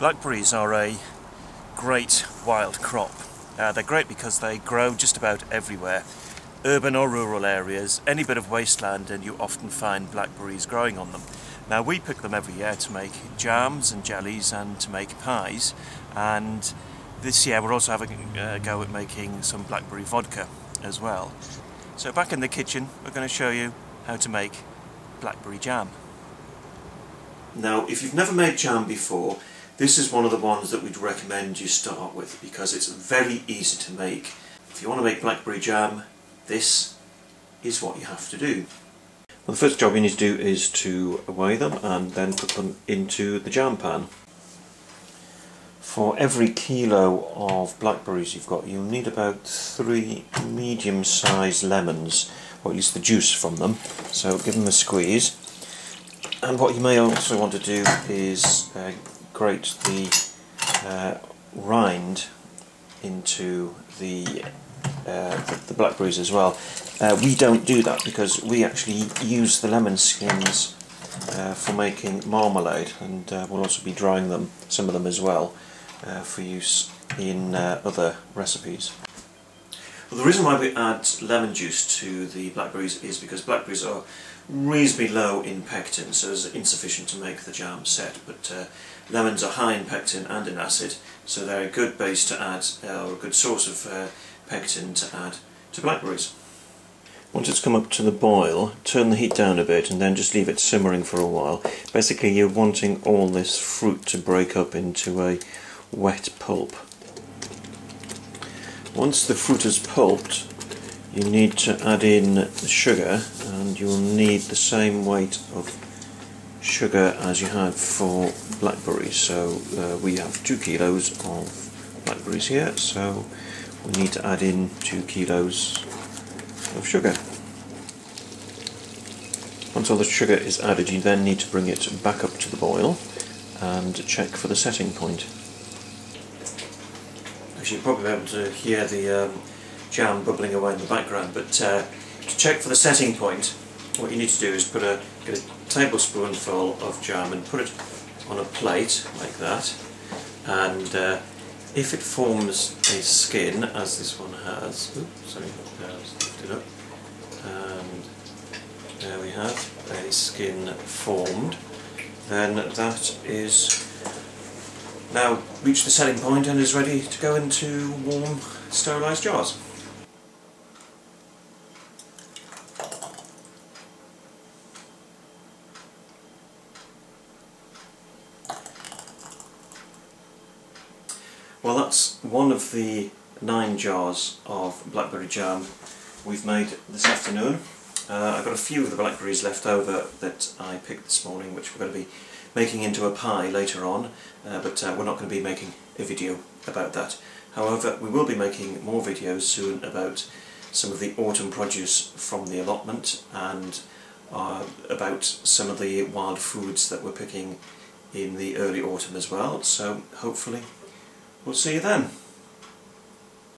Blackberries are a great wild crop. They're great because they grow just about everywhere. Urban or rural areas, any bit of wasteland, and you often find blackberries growing on them. Now we pick them every year to make jams and jellies and to make pies, and this year we're also having a go at making some blackberry vodka as well. So back in the kitchen we're going to show you how to make blackberry jam. Now if you've never made jam before, this is one of the ones that we'd recommend you start with because it's very easy to make. If you want to make blackberry jam, this is what you have to do. Well, the first job you need to do is to weigh them and then put them into the jam pan. For every kilo of blackberries you've got, you'll need about 3 medium-sized lemons, or at least the juice from them, so give them a squeeze. And what you may also want to do is grate the rind into the blackberries as well. We don't do that because we actually use the lemon skins for making marmalade, and we'll also be drying them, some of them as well, for use in other recipes. Well, the reason why we add lemon juice to the blackberries is because blackberries are reasonably low in pectin, so it's insufficient to make the jam set, but lemons are high in pectin and in acid, so they're a good base to add, or a good source of pectin to add to blackberries. Once it's come up to the boil, turn the heat down a bit and then just leave it simmering for a while. Basically you're wanting all this fruit to break up into a wet pulp. Once the fruit is pulped, you need to add in the sugar, and you'll need the same weight of sugar as you had for blackberries. So we have 2 kilos of blackberries here, so we need to add in 2 kilos of sugar. Once all the sugar is added, you then need to bring it back up to the boil and check for the setting point. You'll probably be able to hear the jam bubbling away in the background, but to check for the setting point, what you need to do is get a tablespoonful of jam and put it on a plate like that, and if it forms a skin, as this one has, lift it up, and there we have a skin formed, then that is now reached the setting point and is ready to go into warm sterilised jars. Well, that's one of the 9 jars of blackberry jam we've made this afternoon. I've got a few of the blackberries left over that I picked this morning, which we're going to be making into a pie later on, but we're not going to be making a video about that. However, we will be making more videos soon about some of the autumn produce from the allotment, and about some of the wild foods that we're picking in the early autumn as well, so hopefully we'll see you then.